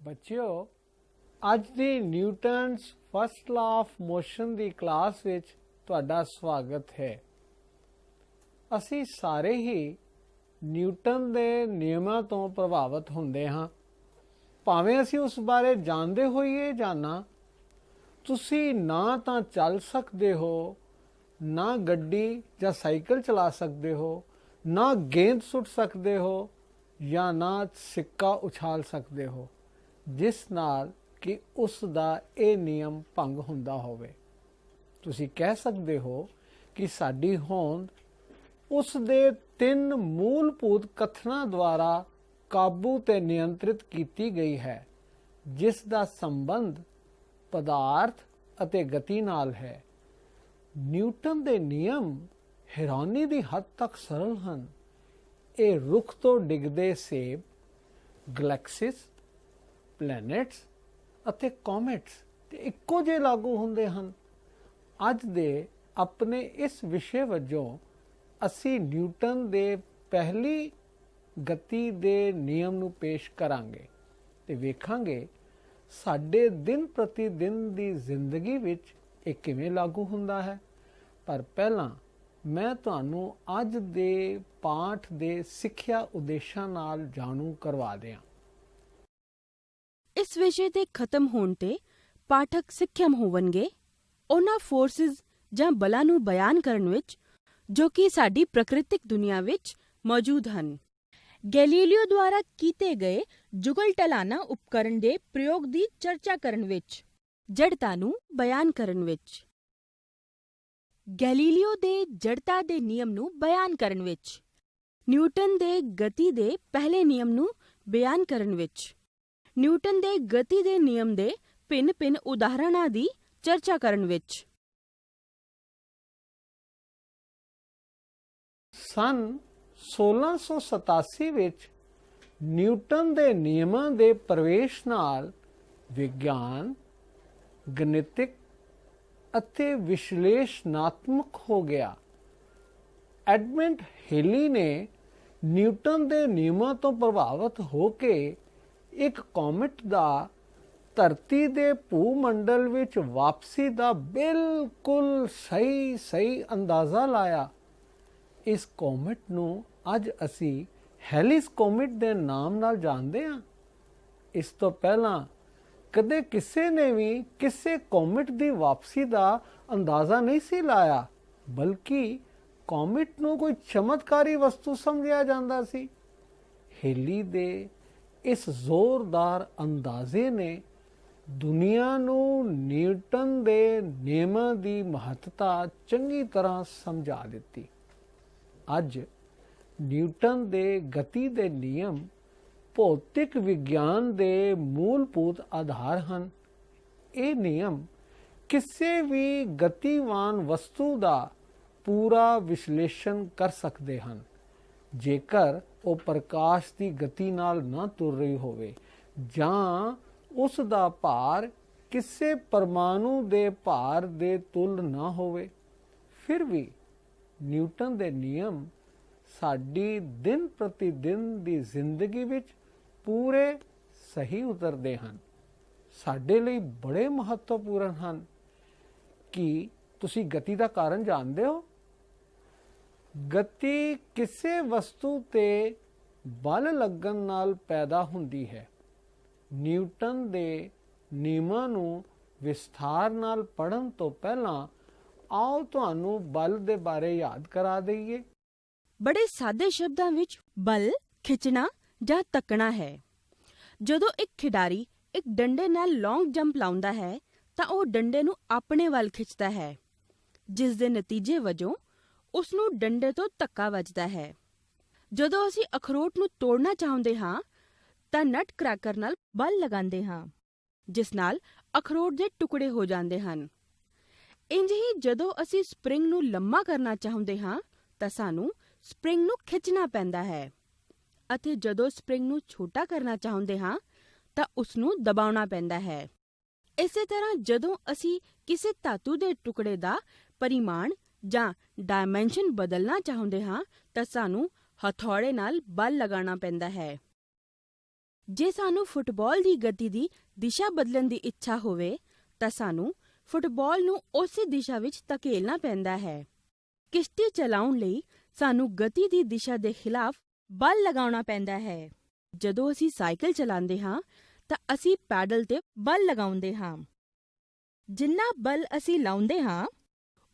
ਬੱਚਿਓ, ਅੱਜ ਦੀ Newton's first law of motion the class ਵਿੱਚ ਤੁਹਾਡਾ ਸਵਾਗਤ ਹੈ। ਅਸੀਂ ਸਾਰੇ ਹੀ ਨਿਊਟਨ ਦੇ ਨਿਯਮਾਂ ਤੋਂ ਪ੍ਰਭਾਵਿਤ ਹੁੰਦੇ ਹਾਂ। ਭਾਵੇਂ ਅਸੀਂ ਉਸ ਬਾਰੇ ਜਾਣਦੇ ਹੋਈਏ ਜਾਂ ਨਾ, ਤੁਸੀਂ ਨਾ ਤਾਂ ਚੱਲ ਸਕਦੇ ਹੋ, ਨਾ ਗੱਡੀ ਜਾਂ ਸਾਈਕਲ ਚਲਾ ਸਕਦੇ ਹੋ, ਨਾ ਗੇਂਦ ਸੁੱਟ ਸਕਦੇ ਹੋ ਜਾਂ ਨਾ ਸਿੱਕਾ ਉਛਾਲ ਸਕਦੇ ਹੋ, ਜਿਸ ਨਾਲ ਕਿ ਉਸ ਦਾ ਇਹ ਨਿਯਮ ਭੰਗ ਹੁੰਦਾ ਹੋਵੇ। ਤੁਸੀਂ ਕਹਿ ਸਕਦੇ ਹੋ ਕਿ ਸਾਡੀ ਹੋਂਦ ਉਸ ਦੇ 3 ਮੂਲਭੂਤ ਕਥਨਾਂ ਦੁਆਰਾ ਕਾਬੂ ਤੇ ਨਿਯੰਤਰਿਤ ਕੀਤੀ ਗਈ ਹੈ, ਜਿਸ ਦਾ ਸੰਬੰਧ ਪਦਾਰਥ ਅਤੇ ਗਤੀ ਨਾਲ ਹੈ। ਨਿਊਟਨ ਦੇ ਨਿਯਮ ਹੈਰਾਨੀ ਦੀ ਹੱਦ ਤੱਕ ਸਰਲ ਹਨ। ਇਹ ਰੁੱਖ ਤੋਂ ਡਿੱਗਦੇ ਸੇਬ, ਗਲੈਕਸਿਸ, ਪਲੈਨਟਸ ਅਤੇ ਕੋਮੇਟਸ ਤੇ ਇੱਕੋ ਜਿਹੇ ਲਾਗੂ ਹੁੰਦੇ ਹਨ। ਅੱਜ ਦੇ ਆਪਣੇ ਇਸ ਵਿਸ਼ੇ ਵਜੋਂ ਅਸੀਂ ਨਿਊਟਨ ਦੇ ਪਹਿਲੀ ਗਤੀ ਦੇ ਨਿਯਮ ਨੂੰ ਪੇਸ਼ ਕਰਾਂਗੇ ਤੇ ਵੇਖਾਂਗੇ ਸਾਡੇ ਦਿਨ ਪ੍ਰਤੀ ਦਿਨ ਦੀ ਜ਼ਿੰਦਗੀ ਵਿੱਚ ਇਹ ਕਿਵੇਂ ਲਾਗੂ ਹੁੰਦਾ ਹੈ। ਪਰ ਪਹਿਲਾਂ ਮੈਂ ਤੁਹਾਨੂੰ ਅੱਜ ਦੇ ਪਾਠ ਦੇ ਸਿੱਖਿਆ ਉਦੇਸ਼ਾਂ ਨਾਲ ਜਾਣੂ ਕਰਵਾ ਦਿਆਂ। ਇਸ ਵਿਸ਼ੇ ਦੇ ਖਤਮ ਹੋਣ ਤੇ ਪਾਠਕ ਸਿੱਖਿਅਮ ਹੋਵਣਗੇ ਉਹਨਾਂ ਫੋਰਸਿਸ ਜਾਂ ਬਲਾਂ ਨੂੰ ਬਿਆਨ ਕਰਨ ਵਿੱਚ ਜੋ ਕਿ ਸਾਡੀ ਪ੍ਰਕਿਰਤਿਕ ਦੁਨੀਆ ਵਿੱਚ ਮੌਜੂਦ ਹਨ। ਗੈਲੀਲੀਓ ਦੁਆਰਾ ਕੀਤੇ ਗਏ ਜੁਗਲ ਟਲਾਨਾ ਉਪਕਰਣ ਦੇ ਪ੍ਰਯੋਗ ਦੀ ਚਰਚਾ ਕਰਨ ਵਿੱਚ, ਜੜਤਾ ਨੂੰ ਬਿਆਨ ਕਰਨ ਵਿੱਚ, ਗੈਲੀਲੀਓ ਦੇ ਜੜਤਾ ਦੇ ਨਿਯਮ ਨੂੰ ਬਿਆਨ ਕਰਨ ਵਿੱਚ, ਨਿਊਟਨ ਦੇ ਗਤੀ ਦੇ ਪਹਿਲੇ ਨਿਯਮ ਨੂੰ ਬਿਆਨ ਕਰਨ ਵਿੱਚ, ਨਿਊਟਨ ਦੇ ਗਤੀ ਦੇ ਨਿਯਮ ਦੇ ਭਿੰਨ-ਭਿੰਨ ਉਦਾਹਰਣਾਂ ਦੀ ਚਰਚਾ ਕਰਨ ਵਿੱਚ। ਸਨ 1687 ਵਿੱਚ ਨਿਊਟਨ ਦੇ ਨਿਯਮਾਂ ਦੇ ਪ੍ਰਵੇਸ਼ ਨਾਲ ਵਿਗਿਆਨ ਗਣਿਤਿਕ ਅਤੇ ਵਿਸ਼ਲੇਸ਼ਣਾਤਮਕ ਹੋ ਗਿਆ। ਐਡਮੰਡ ਹੇਲੀ ਨੇ ਨਿਊਟਨ ਦੇ ਨਿਯਮਾਂ ਤੋਂ ਪ੍ਰਭਾਵਿਤ ਹੋ ਕੇ ਇੱਕ ਕੋਮੇਟ ਦਾ ਧਰਤੀ ਦੇ ਭੂ-ਮੰਡਲ ਵਿੱਚ ਵਾਪਸੀ ਦਾ ਬਿਲਕੁਲ ਸਹੀ ਅੰਦਾਜ਼ਾ ਲਾਇਆ। ਇਸ ਕੋਮੇਟ ਨੂੰ ਅੱਜ ਅਸੀਂ ਹੈਲਿਸ ਕੋਮੇਟ ਦੇ ਨਾਮ ਨਾਲ ਜਾਣਦੇ ਹਾਂ। ਇਸ ਤੋਂ ਪਹਿਲਾਂ ਕਦੇ ਕਿਸੇ ਨੇ ਵੀ ਕਿਸੇ ਕੋਮੇਟ ਦੀ ਵਾਪਸੀ ਦਾ ਅੰਦਾਜ਼ਾ ਨਹੀਂ ਸੀ ਲਾਇਆ, ਬਲਕਿ ਕੋਮੇਟ ਨੂੰ ਕੋਈ ਚਮਤਕਾਰੀ ਵਸਤੂ ਸਮਝਿਆ ਜਾਂਦਾ ਸੀ। ਹੇਲੀ ਦੇ ਇਸ ਜ਼ੋਰਦਾਰ ਅੰਦਾਜ਼ੇ ਨੇ ਦੁਨੀਆ ਨੂੰ ਨਿਊਟਨ ਦੇ ਨਿਯਮਾਂ ਦੀ ਮਹੱਤਤਾ ਚੰਗੀ ਤਰ੍ਹਾਂ ਸਮਝਾ ਦਿੱਤੀ। ਅੱਜ ਨਿਊਟਨ ਦੇ ਗਤੀ ਦੇ ਨਿਯਮ ਭੌਤਿਕ ਵਿਗਿਆਨ ਦੇ ਮੂਲਭੂਤ ਆਧਾਰ ਹਨ। ਇਹ ਨਿਯਮ ਕਿਸੇ ਵੀ ਗਤੀਵਾਨ ਵਸਤੂ ਦਾ ਪੂਰਾ ਵਿਸ਼ਲੇਸ਼ਣ ਕਰ ਸਕਦੇ ਹਨ, ਜੇਕਰ ਉਹ ਪ੍ਰਕਾਸ਼ ਦੀ ਗਤੀ ਨਾਲ ਨਾ ਤੁਰ ਰਹੀ ਹੋਵੇ ਜਾਂ ਉਸ ਦਾ ਭਾਰ ਕਿਸੇ ਪਰਮਾਣੂ ਦੇ ਭਾਰ ਦੇ ਤੁਲ ਨਾ ਹੋਵੇ। ਫਿਰ ਵੀ ਨਿਊਟਨ ਦੇ ਨਿਯਮ ਸਾਡੀ ਦਿਨ ਪ੍ਰਤੀ ਦਿਨ ਦੀ ਜ਼ਿੰਦਗੀ ਵਿੱਚ ਪੂਰੇ ਸਹੀ ਉਤਰਦੇ ਹਨ, ਸਾਡੇ ਲਈ ਬੜੇ ਮਹੱਤਵਪੂਰਨ ਹਨ। ਕੀ ਤੁਸੀਂ ਗਤੀ ਦਾ ਕਾਰਨ ਜਾਣਦੇ ਹੋ? ਗਤੀ ਕਿਸੇ ਵਸਤੂ ਤੇ ਬਲ ਲੱਗਣ ਨਾਲ ਪੈਦਾ ਹੁੰਦੀ ਹੈ। ਨਿਊਟਨ ਦੇ ਨਿਯਮਾਂ ਨੂੰ ਵਿਸਥਾਰ ਨਾਲ ਪੜ੍ਹਨ ਤੋਂ ਪਹਿਲਾਂ ਆਓ ਤੁਹਾਨੂੰ ਬਲ ਦੇ ਬਾਰੇ ਯਾਦ ਕਰਾ ਦਈਏ। ਬੜੇ ਸਾਦੇ ਸ਼ਬਦਾਂ ਵਿੱਚ ਬਲ ਖਿੱਚਣਾ ਜਾਂ ਧੱਕਣਾ ਹੈ। ਜਦੋਂ ਇੱਕ ਖਿਡਾਰੀ ਇੱਕ ਡੰਡੇ ਨਾਲ ਲੌਂਗ ਜੰਪ ਲਾਉਂਦਾ ਹੈ ਤਾਂ ਉਹ ਡੰਡੇ ਨੂੰ ਆਪਣੇ ਵੱਲ ਖਿੱਚਦਾ ਹੈ, ਜਿਸ ਦੇ ਨਤੀਜੇ ਵਜੋਂ ਉਸ ਨੂੰ ਡੰਡੇ ਤੋਂ ਧੱਕਾ ਵੱਜਦਾ ਹੈ। ਜਦੋਂ ਅਸੀਂ ਅਖਰੋਟ ਨੂੰ ਤੋੜਨਾ ਚਾਹੁੰਦੇ ਹਾਂ ਤਾਂ ਨਟ ਕ੍ਰੈਕਰ ਨਾਲ ਬਲ ਲਗਾਉਂਦੇ ਹਾਂ, ਜਿਸ ਨਾਲ ਅਖਰੋਟ ਦੇ ਟੁਕੜੇ ਹੋ ਜਾਂਦੇ ਹਨ। ਇੰਝ ਹੀ ਜਦੋਂ ਅਸੀਂ ਸਪਰਿੰਗ ਨੂੰ ਲੰਮਾ ਕਰਨਾ ਚਾਹੁੰਦੇ ਹਾਂ ਤਾਂ ਸਾਨੂੰ ਸਪਰਿੰਗ ਨੂੰ ਖਿੱਚਣਾ ਪੈਂਦਾ ਹੈ, ਅਤੇ ਜਦੋਂ ਸਪਰਿੰਗ ਨੂੰ ਛੋਟਾ ਕਰਨਾ ਚਾਹੁੰਦੇ ਹਾਂ ਤਾਂ ਉਸ ਨੂੰ ਦਬਾਉਣਾ ਪੈਂਦਾ ਹੈ। ਇਸੇ ਤਰ੍ਹਾਂ ਜਦੋਂ ਅਸੀਂ ਕਿਸੇ ਧਾਤੂ ਦੇ ਟੁਕੜੇ ਦਾ ਪਰਿਮਾਣ ਜਾਂ ਡਾਇਮੈਂਸ਼ਨ ਬਦਲਣਾ ਚਾਹੁੰਦੇ ਹਾਂ ਤਾਂ ਸਾਨੂੰ ਹਥੌੜੇ ਨਾਲ ਬਲ ਲਗਾਉਣਾ ਪੈਂਦਾ ਹੈ। ਜੇ ਸਾਨੂੰ ਫੁੱਟਬਾਲ ਦੀ ਗਤੀ ਦੀ ਦਿਸ਼ਾ ਬਦਲਣ ਦੀ ਇੱਛਾ ਹੋਵੇ ਤਾਂ ਸਾਨੂੰ ਫੁੱਟਬਾਲ ਨੂੰ ਉਸੇ ਦਿਸ਼ਾ ਵਿੱਚ ਧਕੇਲਣਾ ਪੈਂਦਾ ਹੈ। ਕਿਸ਼ਤੀ ਚਲਾਉਣ ਲਈ ਸਾਨੂੰ ਗਤੀ ਦੀ ਦਿਸ਼ਾ ਦੇ ਖਿਲਾਫ ਬਲ ਲਗਾਉਣਾ ਪੈਂਦਾ ਹੈ। ਜਦੋਂ ਅਸੀਂ ਸਾਈਕਲ ਚਲਾਉਂਦੇ ਹਾਂ ਤਾਂ ਅਸੀਂ ਪੈਡਲ ਤੇ ਬਲ ਲਗਾਉਂਦੇ ਹਾਂ। ਜਿੰਨਾ ਬਲ ਅਸੀਂ ਲਾਉਂਦੇ ਹਾਂ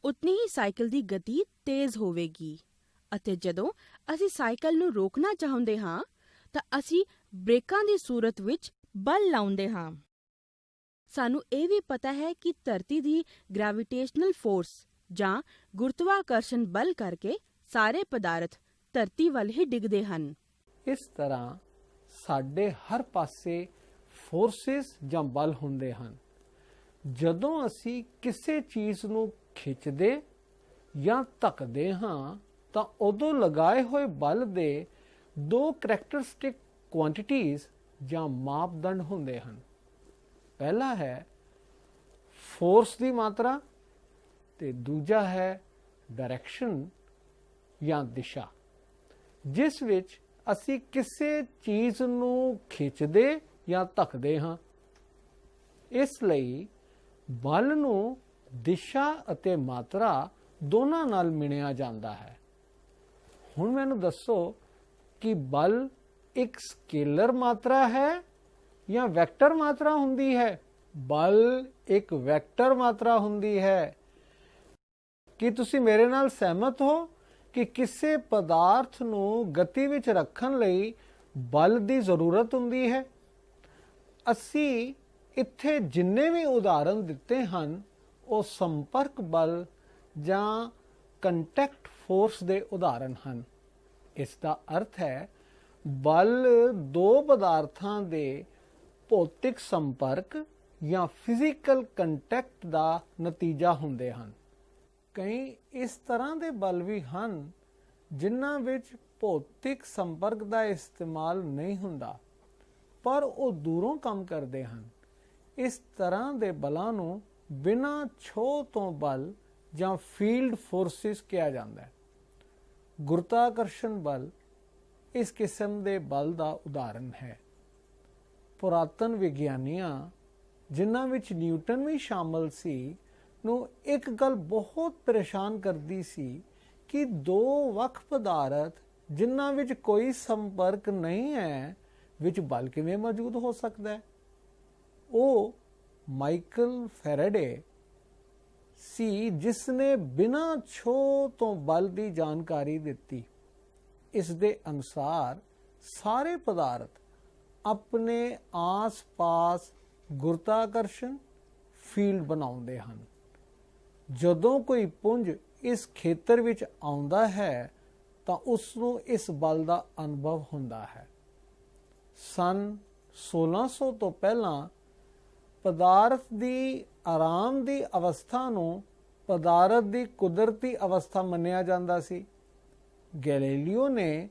ਉਤਨੀ ਹੀ ਸਾਈਕਲ ਦੀ ਗਤੀ ਤੇਜ਼ ਹੋਵੇਗੀ ਅਤੇ ਜਦੋਂ ਅਸੀਂ ਸਾਈਕਲ ਨੂੰ ਰੋਕਣਾ ਚਾਹੁੰਦੇ ਹਾਂ ਤਾਂ ਅਸੀਂ ਬ੍ਰੇਕਾਂ ਦੀ ਸੂਰਤ ਵਿੱਚ ਬਲ ਲਾਉਂਦੇ ਹਾਂ। ਸਾਨੂੰ ਇਹ ਵੀ ਪਤਾ ਹੈ ਕਿ ਧਰਤੀ ਦੀ ਗ੍ਰੈਵਿਟੇਸ਼ਨਲ ਫੋਰਸ ਜਾਂ ਗੁਰਤਵਾਕਰਸ਼ਣ ਬਲ ਕਰਕੇ ਸਾਰੇ ਪਦਾਰਥ ਧਰਤੀ ਵੱਲ ਹੀ ਡਿੱਗਦੇ ਹਨ। ਇਸ ਤਰ੍ਹਾਂ ਸਾਡੇ ਹਰ ਪਾਸੇ ਫੋਰਸਿਸ ਜਾਂ ਬਲ ਹੁੰਦੇ ਹਨ। ਜਦੋਂ ਅਸੀਂ ਕਿਸੇ ਚੀਜ਼ ਨੂੰ ਖਿੱਚਦੇ ਜਾਂ ਧੱਕਦੇ ਹਾਂ ਤਾਂ ਉਦੋਂ ਲਗਾਏ ਹੋਏ ਬਲ ਦੇ ਦੋ ਕਰੈਕਟਰਿਸਟਿਕ ਕੁਆਂਟੀਟੀਜ਼ ਜਾਂ ਮਾਪਦੰਡ ਹੁੰਦੇ ਹਨ। ਪਹਿਲਾ ਹੈ ਫੋਰਸ ਦੀ ਮਾਤਰਾ ਤੇ ਦੂਜਾ ਹੈ ਡਾਇਰੈਕਸ਼ਨ ਜਾਂ ਦਿਸ਼ਾ, ਜਿਸ ਵਿੱਚ ਅਸੀਂ ਕਿਸੇ ਚੀਜ਼ ਨੂੰ ਖਿੱਚਦੇ ਜਾਂ ਧੱਕਦੇ ਹਾਂ। ਇਸ ਲਈ ਬਲ ਨੂੰ ਦਿਸ਼ਾ ਅਤੇ ਮਾਤਰਾ ਦੋਨਾਂ ਨਾਲ ਮਿਣਿਆ ਜਾਂਦਾ ਹੈ। ਹੁਣ ਮੈਨੂੰ ਦੱਸੋ ਕਿ ਬਲ ਇੱਕ ਸਕੇਲਰ ਮਾਤਰਾ ਹੈ ਜਾਂ ਵੈਕਟਰ ਮਾਤਰਾ ਹੁੰਦੀ ਹੈ? ਬਲ ਇੱਕ ਵੈਕਟਰ ਮਾਤਰਾ ਹੁੰਦੀ ਹੈ। ਕੀ ਤੁਸੀਂ ਮੇਰੇ ਨਾਲ ਸਹਿਮਤ ਹੋ ਕਿ ਕਿਸੇ ਪਦਾਰਥ ਨੂੰ ਗਤੀ ਵਿੱਚ ਰੱਖਣ ਲਈ ਬਲ ਦੀ ਜ਼ਰੂਰਤ ਹੁੰਦੀ ਹੈ? ਅਸੀਂ ਇੱਥੇ ਜਿੰਨੇ ਵੀ ਉਦਾਹਰਨ ਦਿੱਤੇ ਹਨ ਉਹ ਸੰਪਰਕ ਬਲ ਜਾਂ ਕੰਟੈਕਟ ਫੋਰਸ ਦੇ ਉਦਾਹਰਨ ਹਨ। ਇਸ ਦਾ ਅਰਥ ਹੈ ਬਲ ਦੋ ਪਦਾਰਥਾਂ ਦੇ ਭੌਤਿਕ ਸੰਪਰਕ ਜਾਂ ਫਿਜ਼ੀਕਲ ਕੰਟੈਕਟ ਦਾ ਨਤੀਜਾ ਹੁੰਦੇ ਹਨ। ਕਈ ਇਸ ਤਰ੍ਹਾਂ ਦੇ ਬਲ ਵੀ ਹਨ ਜਿਨ੍ਹਾਂ ਵਿੱਚ ਭੌਤਿਕ ਸੰਪਰਕ ਦਾ ਇਸਤੇਮਾਲ ਨਹੀਂ ਹੁੰਦਾ, ਪਰ ਉਹ ਦੂਰੋਂ ਕੰਮ ਕਰਦੇ ਹਨ। ਇਸ ਤਰ੍ਹਾਂ ਦੇ ਬਲਾਂ ਨੂੰ ਬਿਨਾਂ ਛੋਹ ਤੋਂ ਬਲ ਜਾਂ ਫੀਲਡ ਫੋਰਸਿਸ ਕਿਹਾ ਜਾਂਦਾ ਹੈ। ਗੁਰਤਾਕਰਸ਼ਣ ਬਲ ਇਸ ਕਿਸਮ ਦੇ ਬਲ ਦਾ ਉਦਾਹਰਨ ਹੈ। ਪੁਰਾਤਨ ਵਿਗਿਆਨੀਆਂ, ਜਿਨ੍ਹਾਂ ਵਿੱਚ ਨਿਊਟਨ ਵੀ ਸ਼ਾਮਲ ਸੀ, ਨੂੰ ਇੱਕ ਗੱਲ ਬਹੁਤ ਪਰੇਸ਼ਾਨ ਕਰਦੀ ਸੀ ਕਿ ਦੋ ਵੱਖ ਪਦਾਰਥ ਜਿਨ੍ਹਾਂ ਵਿੱਚ ਕੋਈ ਸੰਪਰਕ ਨਹੀਂ ਹੈ ਵਿੱਚ ਬਲ ਕਿਵੇਂ ਮੌਜੂਦ ਹੋ ਸਕਦਾ ਹੈ। ਉਹ ਮਾਈਕਲ ਫੈਰਾਡੇ ਸੀ ਜਿਸ ਨੇ ਬਿਨਾਂ ਛੋਹ ਤੋਂ ਬਲ ਦੀ ਜਾਣਕਾਰੀ ਦਿੱਤੀ। ਇਸ ਦੇ ਅਨੁਸਾਰ ਸਾਰੇ ਪਦਾਰਥ ਆਪਣੇ ਆਸ-ਪਾਸ ਗੁਰਤਾਕਰਸ਼ਣ ਫੀਲਡ ਬਣਾਉਂਦੇ ਹਨ। ਜਦੋਂ ਕੋਈ ਪੁੰਜ ਇਸ ਖੇਤਰ ਵਿੱਚ ਆਉਂਦਾ ਹੈ ਤਾਂ ਉਸ ਨੂੰ ਇਸ ਬਲ ਦਾ ਅਨੁਭਵ ਹੁੰਦਾ ਹੈ। ਸਨ 1600 ਤੋਂ ਪਹਿਲਾਂ ਪਦਾਰਥ ਦੀ ਆਰਾਮ ਦੀ ਅਵਸਥਾ ਨੂੰ ਪਦਾਰਥ ਦੀ ਕੁਦਰਤੀ ਅਵਸਥਾ ਮੰਨਿਆ ਜਾਂਦਾ ਸੀ। ਗੈਲੀਲੀਓ ਨੇ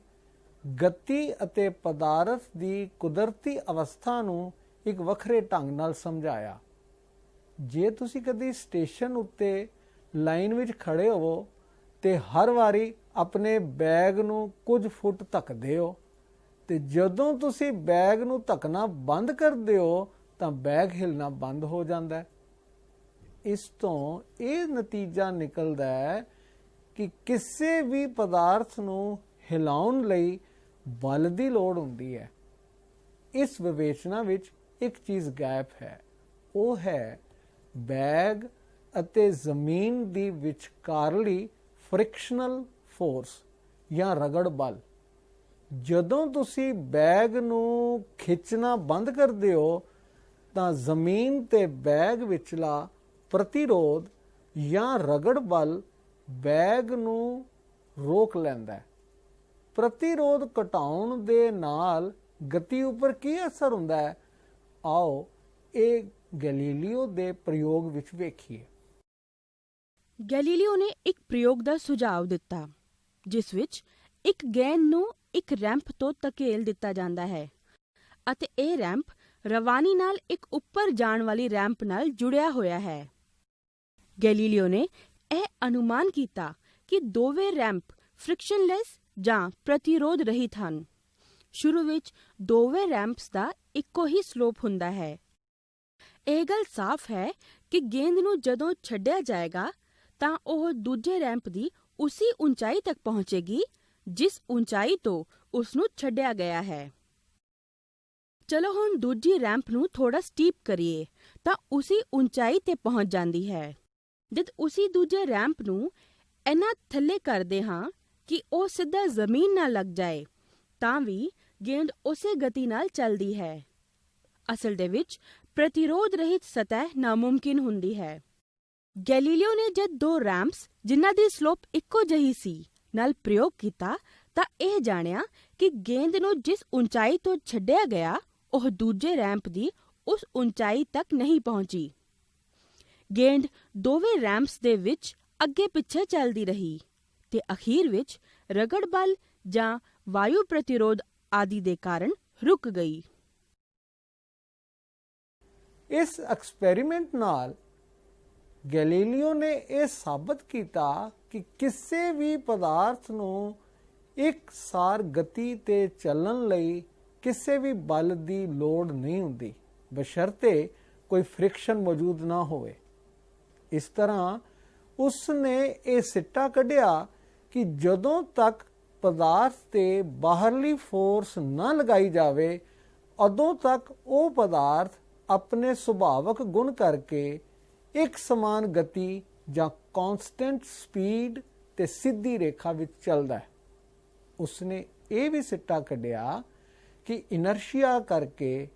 ਗਤੀ ਅਤੇ ਪਦਾਰਥ ਦੀ ਕੁਦਰਤੀ ਅਵਸਥਾ ਨੂੰ ਇੱਕ ਵੱਖਰੇ ਢੰਗ ਨਾਲ ਸਮਝਾਇਆ। ਜੇ ਤੁਸੀਂ ਕਦੀ ਸਟੇਸ਼ਨ ਉੱਤੇ ਲਾਈਨ ਵਿੱਚ ਖੜੇ ਹੋਵੋ ਤੇ ਹਰ ਵਾਰੀ ਆਪਣੇ ਬੈਗ ਨੂੰ ਕੁਝ ਫੁੱਟ ਧੱਕਦੇ ਹੋ ਤੇ ਜਦੋਂ ਤੁਸੀਂ ਬੈਗ ਨੂੰ ਧੱਕਣਾ ਬੰਦ ਕਰਦੇ ਹੋ ਤਾਂ ਬੈਗ ਹਿਲਣਾ ਬੰਦ ਹੋ ਜਾਂਦਾ ਹੈ। ਇਸ ਤੋਂ ਇਹ ਨਤੀਜਾ ਨਿਕਲਦਾ ਹੈ ਕਿ ਕਿਸੇ ਵੀ ਪਦਾਰਥ ਨੂੰ ਹਿਲਾਉਣ ਲਈ ਬਲ ਦੀ ਲੋੜ ਹੁੰਦੀ ਹੈ। ਇਸ ਵਿਵੇਚਨਾ ਵਿੱਚ ਇੱਕ ਚੀਜ਼ ਗਾਇਬ ਹੈ, ਉਹ ਹੈ ਬੈਗ ਅਤੇ ਜ਼ਮੀਨ ਦੀ ਵਿਚਕਾਰਲੀ ਫ੍ਰਿਕਸ਼ਨਲ ਫੋਰਸ ਜਾਂ ਰਗੜ ਬਲ। ਜਦੋਂ ਤੁਸੀਂ ਬੈਗ ਨੂੰ ਖਿੱਚਣਾ ਬੰਦ ਕਰਦੇ ਹੋ ਤਾਂ ਜ਼ਮੀਨ ਤੇ ਬੈਗ ਵਿਚਲਾ ਪ੍ਰਤੀਰੋਧ ਜਾਂ ਰਗੜ ਬਲ ਬੈਗ ਨੂੰ ਰੋਕ ਲੈਂਦਾ ਹੈ। ਪ੍ਰਤੀਰੋਧ ਘਟਾਉਣ ਦੇ ਨਾਲ ਗਤੀ ਉੱਪਰ ਕੀ ਅਸਰ ਹੁੰਦਾ ਹੈ? ਆਓ ਇਹ ਗੈਲੀਲੀਓ ਦੇ ਪ੍ਰਯੋਗ ਵਿੱਚ ਵੇਖੀਏ। ਗੈਲੀਲੀਓ ਨੇ ਇੱਕ ਪ੍ਰਯੋਗ ਦਾ ਸੁਝਾਅ ਦਿੱਤਾ ਜਿਸ ਵਿੱਚ ਇੱਕ ਗੇਂਦ ਨੂੰ ਇੱਕ ਰੈਂਪ ਤੋਂ ਧਕੇਲ ਦਿੱਤਾ ਜਾਂਦਾ ਹੈ ਅਤੇ ਇਹ ਰੈਂਪ ਰਵਾਨੀ ਨਾਲ ਇੱਕ ਉੱਪਰ ਜਾਣ ਵਾਲੀ ਰੈਂਪ ਨਾਲ ਜੁੜਿਆ ਹੋਇਆ ਹੈ। ਗੈਲੀਲੀਓ ਨੇ ਇਹ ਅਨੁਮਾਨ ਕੀਤਾ ਕਿ ਦੋਵੇਂ ਰੈਂਪ ਫ੍ਰਿਕਸ਼ਨਲੈਸ ਜਾਂ ਪ੍ਰਤੀਰੋਧ ਰਹਿਤ ਹਨ। ਸ਼ੁਰੂ ਵਿੱਚ ਦੋਵੇਂ ਰੈਂਪਸ ਦਾ ਇੱਕੋ ਹੀ ਸਲੋਪ ਹੁੰਦਾ ਹੈ। ਇਹ ਗੱਲ ਸਾਫ਼ ਹੈ ਕਿ ਗੇਂਦ ਨੂੰ ਜਦੋਂ ਛੱਡਿਆ ਜਾਏਗਾ ਤਾਂ ਉਹ ਦੂਜੇ ਰੈਂਪ ਦੀ ਉਸੇ ਉਚਾਈ ਤੱਕ ਪਹੁੰਚੇਗੀ ਜਿਸ ਉਚਾਈ ਤੋਂ ਉਸ ਨੂੰ ਛੱਡਿਆ ਗਿਆ ਹੈ। ਚਲੋ ਹੁਣ ਦੂਜੀ ਰੈਂਪ ਨੂੰ ਥੋੜਾ ਸਟੀਪ ਕਰੀਏ ਤਾਂ ਉਸੇ ਉਚਾਈ ਤੇ ਪਹੁੰਚ ਜਾਂਦੀ ਹੈ। ਜਦ ਉਸੇ ਦੂਜੇ ਰੈਂਪ ਨੂੰ ਇੰਨਾ ਥੱਲੇ ਕਰਦੇ ਹਾਂ ਕਿ ਉਹ ਸਿੱਧਾ ਜ਼ਮੀਨ ਨਾਲ ਲੱਗ ਜਾਏ ਤਾਂ ਵੀ ਗੇਂਦ ਉਸੇ ਗਤੀ ਨਾਲ ਚੱਲਦੀ ਹੈ। ਅਸਲ ਦੇ ਵਿੱਚ ਪ੍ਰਤੀਰੋਧ ਰਹਿਤ ਸਤਹ ਨਾਮੁਮਕਿਨ ਹੁੰਦੀ ਹੈ। ਗੈਲੀਲੀਓ ਨੇ ਜਦ ਦੋ ਰੈਂਪਸ ਜਿਨ੍ਹਾਂ ਦੀ ਸਲੋਪ ਇੱਕੋ ਜਿਹੀ ਸੀ ਨਾਲ ਪ੍ਰਯੋਗ ਕੀਤਾ ਤਾਂ ਇਹ ਜਾਣਿਆ ਕਿ ਗੇਂਦ ਨੂੰ ਜਿਸ ਉਚਾਈ ਤੋਂ ਛੱਡਿਆ ਗਿਆ ਉਹ ਦੂਜੇ ਰੈਂਪ ਦੀ ਉਸ ਉਚਾਈ ਤੱਕ ਨਹੀਂ ਪਹੁੰਚੀ। ਗੇਂਦ ਦੋਵੇਂ ਰੈਂਪਸ ਦੇ ਵਿੱਚ ਅੱਗੇ ਪਿੱਛੇ ਚੱਲਦੀ ਰਹੀ ਤੇ ਅਖੀਰ ਵਿੱਚ ਰਗੜ ਬਲ ਜਾਂ ਵਾਯੂ ਪ੍ਰਤੀਰੋਧ ਆਦਿ ਦੇ ਕਾਰਨ ਰੁਕ ਗਈ। ਇਸ ਐਕਸਪੈਰੀਮੈਂਟ ਨਾਲ ਗੈਲੀਲੀਓ ਨੇ ਇਹ ਸਾਬਤ ਕੀਤਾ ਕਿ ਕਿਸੇ ਵੀ ਪਦਾਰਥ ਨੂੰ ਇੱਕਸਾਰ ਗਤੀ ਤੇ ਚੱਲਣ ਲਈ ਕਿਸੇ ਵੀ ਬਲ ਦੀ ਲੋੜ ਨਹੀਂ ਹੁੰਦੀ, ਬਸ਼ਰਤੇ ਕੋਈ ਫ੍ਰਿਕਸ਼ਨ ਮੌਜੂਦ ਨਾ ਹੋਵੇ। ਇਸ ਤਰ੍ਹਾਂ ਉਸ ਨੇ ਇਹ ਸਿੱਟਾ ਕੱਢਿਆ ਕਿ ਜਦੋਂ ਤੱਕ ਪਦਾਰਥ ਤੇ ਬਾਹਰਲੀ ਫੋਰਸ ਨਾ ਲਗਾਈ ਜਾਵੇ ਉਦੋਂ ਤੱਕ ਉਹ ਪਦਾਰਥ ਆਪਣੇ ਸੁਭਾਵਕ ਗੁਣ ਕਰਕੇ ਇੱਕ ਸਮਾਨ ਗਤੀ ਜਾਂ ਕਾਂਸਟੈਂਟ ਸਪੀਡ ਤੇ ਸਿੱਧੀ ਰੇਖਾ ਵਿੱਚ ਚੱਲਦਾ ਹੈ। ਉਸਨੇ ਇਹ ਵੀ ਸਿੱਟਾ ਕੱਢਿਆ ਕਿ ਇਨਰਸ਼ੀਆ ਕਰਕੇ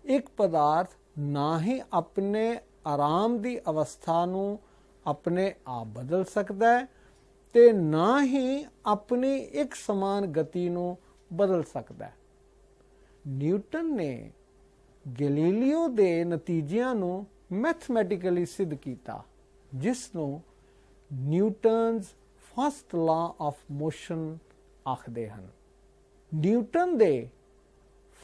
ਇੱਕ ਪਦਾਰਥ ਨਾ ਹੀ ਆਪਣੇ ਆਰਾਮ ਦੀ ਅਵਸਥਾ ਨੂੰ ਆਪਣੇ ਆਪ ਬਦਲ ਸਕਦਾ ਹੈ ਤੇ ਨਾ ਹੀ ਆਪਣੀ ਇੱਕ ਸਮਾਨ ਗਤੀ ਨੂੰ ਬਦਲ ਸਕਦਾ ਹੈ। ਨਿਊਟਨ ਨੇ ਗੈਲੀਲੀਓ ਦੇ ਨਤੀਜਿਆਂ ਨੂੰ ਮੈਥਮੈਟਿਕਲੀ ਸਿੱਧ ਕੀਤਾ, ਜਿਸ ਨੂੰ Newton's first law of motion ਆਖਦੇ ਹਨ। ਨਿਊਟਨ ਦੇ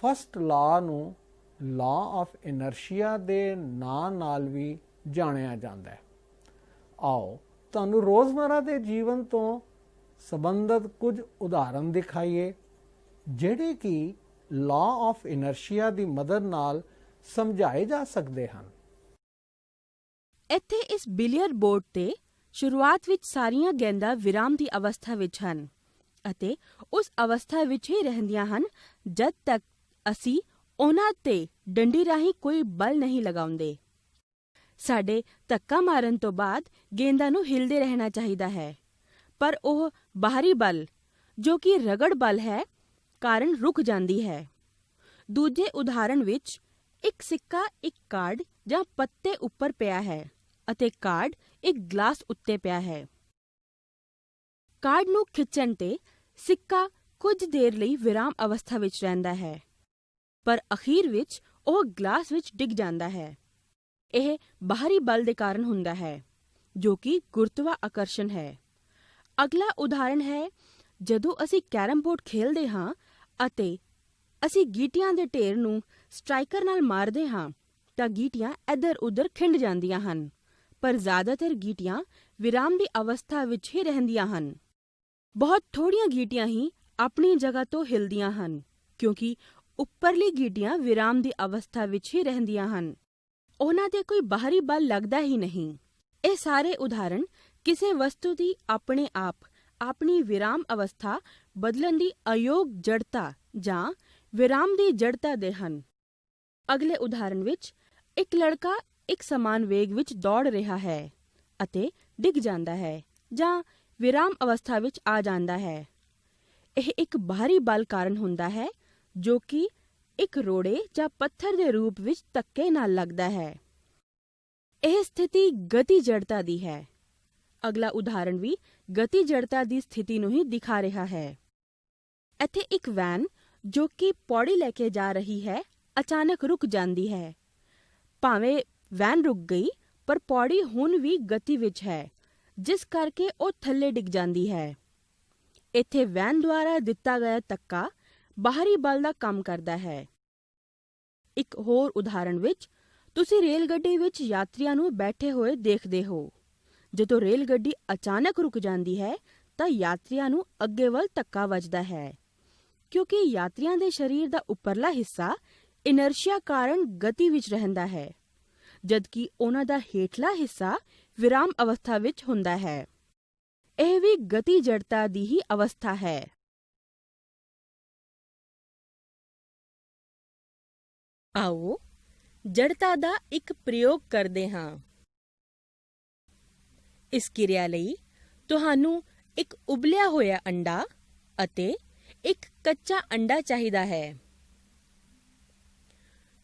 ਫਸਟ ਲਾਅ ਨੂੰ ਲਾਅ ਆਫ ਇਨਰਸ਼ੀਆ ਦੇ ਨਾਂ ਨਾਲ ਵੀ ਜਾਣਿਆ ਜਾਂਦਾ ਹੈ। ਆਓ ਤੁਹਾਨੂੰ ਰੋਜ਼ਮਰਾ ਦੇ ਜੀਵਨ ਤੋਂ ਸੰਬੰਧਿਤ ਕੁਝ ਉਦਾਹਰਨ ਦਿਖਾਈਏ ਜਿਹੜੇ ਕਿ ਲਾਅ ਆਫ ਇਨਰਸ਼ੀਆ ਦੀ ਮਦਦ ਨਾਲ ਸਮਝਾਏ ਜਾ ਸਕਦੇ ਹਨ। ਇੱਥੇ ਇਸ ਬਿਲੀਅਰਡ ਬੋਰਡ ਤੇ ਸ਼ੁਰੂਆਤ ਵਿੱਚ ਸਾਰੀਆਂ ਗੇਂਦਾਂ ਵਿਰਾਮ ਦੀ ਅਵਸਥਾ ਵਿੱਚ ਹਨ ਅਤੇ ਉਸ ਅਵਸਥਾ ਵਿੱਚ ਹੀ ਰਹਿੰਦੀਆਂ ਹਨ ਜਦ ਤੱਕ ਅਸੀਂ ਉਹਨਾਂ ਤੇ ਡੰਡੀ ਰਾਹੀਂ ਕੋਈ ਬਲ ਨਹੀਂ ਲਗਾਉਂਦੇ। ਸਾਡੇ ਧੱਕਾ ਮਾਰਨ ਤੋਂ ਬਾਅਦ ਗੇਂਦਾਂ ਨੂੰ ਹਿਲਦੇ ਰਹਿਣਾ ਚਾਹੀਦਾ ਹੈ, ਪਰ ਉਹ ਬਾਹਰੀ ਬਲ ਜੋ ਕਿ ਰਗੜ ਬਲ ਹੈ ਕਾਰਨ ਰੁਕ ਜਾਂਦੀ ਹੈ। ਦੂਜੇ ਉਦਾਹਰਣ ਵਿੱਚ ਇੱਕ ਸਿੱਕਾ ਇੱਕ ਕਾਰਡ ਜਾਂ ਪੱਤੇ ਉੱਪਰ ਪਿਆ ਹੈ ਅਤੇ ਕਾਰਡ ਇੱਕ ਗਲਾਸ ਉੱਤੇ ਪਿਆ ਹੈ। ਕਾਰਡ ਨੂੰ ਖਿੱਚਣ ਤੇ ਸਿੱਕਾ ਕੁਝ ਦੇਰ ਲਈ ਵਿਰਾਮ ਅਵਸਥਾ ਵਿੱਚ ਰਹਿੰਦਾ ਹੈ, ਪਰ ਅਖੀਰ ਵਿੱਚ ਉਹ ਗਲਾਸ ਵਿੱਚ ਡਿੱਗ ਜਾਂਦਾ ਹੈ। ਇਹ ਬਾਹਰੀ ਬਲ ਦੇ ਕਾਰਨ ਹੁੰਦਾ ਹੈ ਜੋ ਕਿ ਗੁਰੂਤਵਾਕਰਸ਼ਣ ਹੈ। ਅਗਲਾ ਉਦਾਹਰਣ ਹੈ ਜਦੋਂ ਅਸੀਂ ਕੈਰਮ ਬੋਰਡ ਖੇਡਦੇ ਹਾਂ ਅਤੇ ਅਸੀਂ ਗੀਟੀਆਂ ਦੇ ਢੇਰ ਨੂੰ ਸਟ੍ਰਾਈਕਰ ਨਾਲ ਮਾਰਦੇ ਹਾਂ ਤਾਂ ਗੀਟੀਆਂ ਇੱਧਰ-ਉੱਧਰ ਖਿੰਡ ਜਾਂਦੀਆਂ ਹਨ, ਪਰ ਜ਼ਿਆਦਾਤਰ ਗੀਟੀਆਂ ਵਿਰਾਮ ਦੀ ਅਵਸਥਾ ਵਿੱਚ ਹੀ ਰਹਿੰਦੀਆਂ ਹਨ। ਬਹੁਤ ਥੋੜ੍ਹੀਆਂ ਗੀਟੀਆਂ ਹੀ ਆਪਣੀ ਜਗ੍ਹਾ ਤੋਂ ਹਿਲਦੀਆਂ ਹਨ ਕਿਉਂਕਿ ਉੱਪਰਲੀ ਗੀਟੀਆਂ ਵਿਰਾਮ ਦੀ ਅਵਸਥਾ ਵਿੱਚ ਹੀ ਰਹਿੰਦੀਆਂ ਹਨ। ਉਹਨਾਂ ਤੇ ਕੋਈ ਬਾਹਰੀ ਬਲ ਲੱਗਦਾ ਹੀ ਨਹੀਂ। ਇਹ ਸਾਰੇ ਉਦਾਹਰਣ ਕਿਸੇ ਵਸਤੂ ਦੀ ਆਪਣੇ ਆਪ ਆਪਣੀ ਵਿਰਾਮ ਅਵਸਥਾ ਬਦਲਣ ਦੀ ਅਯੋਗ ਜੜਤਾ ਜਾਂ ਵਿਰਾਮ ਦੀ ਜੜਤਾ ਦੇ ਹਨ। ਅਗਲੇ ਉਦਾਹਰਣ ਵਿੱਚ ਇੱਕ ਲੜਕਾ ਇੱਕ ਸਮਾਨ ਵੇਗ ਵਿੱਚ ਦੌੜ ਰਿਹਾ ਹੈ ਅਤੇ ਡਿੱਗ ਜਾਂਦਾ ਹੈ ਜਾਂ ਵਿਰਾਮ ਅਵਸਥਾ ਵਿੱਚ ਆ ਜਾਂਦਾ ਹੈ। ਇਹ ਇੱਕ ਬਾਹਰੀ ਬਲ ਕਾਰਨ ਹੁੰਦਾ ਹੈ ਜੋ ਕਿ ਇੱਕ ਰੋੜੇ ਜਾਂ ਪੱਥਰ ਦੇ ਰੂਪ ਵਿੱਚ ਧੱਕੇ ਨਾਲ ਲੱਗਦਾ ਹੈ। ਇਹ ਸਥਿਤੀ ਗਤੀ ਜੜਤਾ ਦੀ ਹੈ। ਅਗਲਾ ਉਦਾਹਰਣ ਵੀ ਗਤੀ ਜੜਤਾ ਦੀ ਸਥਿਤੀ ਨੂੰ ਹੀ ਦਿਖਾ ਰਿਹਾ ਹੈ। ਇੱਥੇ ਇੱਕ ਵੈਨ ਜੋ ਕਿ ਪੌੜੀ ਲੈ ਕੇ ਜਾ ਰਹੀ ਹੈ ਅਚਾਨਕ ਰੁਕ ਜਾਂਦੀ ਹੈ। ਭਾਵੇਂ ਵੈਨ ਰੁਕ ਗਈ ਪਰ ਪੌੜੀ ਹੁਣ ਵੀ ਗਤੀ ਵਿੱਚ ਹੈ ਜਿਸ ਕਰਕੇ ਉਹ ਥੱਲੇ ਡਿੱਗ ਜਾਂਦੀ ਹੈ। ਇੱਥੇ ਵੈਨ ਦੁਆਰਾ ਦਿੱਤਾ ਗਿਆ ਧੱਕਾ ਬਾਹਰੀ ਬਲ ਦਾ ਕੰਮ ਕਰਦਾ ਹੈ। ਇੱਕ ਹੋਰ ਉਦਾਹਰਣ ਵਿੱਚ ਤੁਸੀਂ ਰੇਲ ਗੱਡੀ ਵਿੱਚ ਯਾਤਰੀਆਂ ਨੂੰ ਬੈਠੇ ਹੋਏ ਦੇਖਦੇ ਹੋ। ਜਦੋਂ ਰੇਲ ਗੱਡੀ ਅਚਾਨਕ ਰੁਕ ਜਾਂਦੀ ਹੈ ਤਾਂ ਯਾਤਰੀਆਂ ਨੂੰ ਅੱਗੇ ਵੱਲ ਧੱਕਾ ਵੱਜਦਾ ਹੈ ਕਿਉਂਕਿ ਯਾਤਰੀਆਂ ਦੇ ਸਰੀਰ ਦਾ ਉੱਪਰਲਾ ਹਿੱਸਾ ਇਨਰਸ਼ੀਆ ਕਾਰਨ ਗਤੀ ਵਿੱਚ ਰਹਿੰਦਾ ਹੈ, ਜਦਕਿ ਉਹਨਾਂ ਦਾ ਹੇਠਲਾ ਹਿੱਸਾ ਵਿਰਾਮ ਅਵਸਥਾ ਵਿੱਚ ਹੁੰਦਾ ਹੈ। ਇਹ ਵੀ ਗਤੀ ਜੜਤਾ ਦੀ ਹੀ ਅਵਸਥਾ ਹੈ। ਆਓ ਜੜਤਾ ਦਾ ਇੱਕ ਪ੍ਰਯੋਗ ਕਰਦੇ ਹਾਂ। ਇਸ ਕਿਰਿਆ ਲਈ ਤੁਹਾਨੂੰ ਇੱਕ ਉਬਲਿਆ ਹੋਇਆ ਅੰਡਾ ਅਤੇ ਇੱਕ ਕੱਚਾ ਅੰਡਾ ਚਾਹੀਦਾ ਹੈ।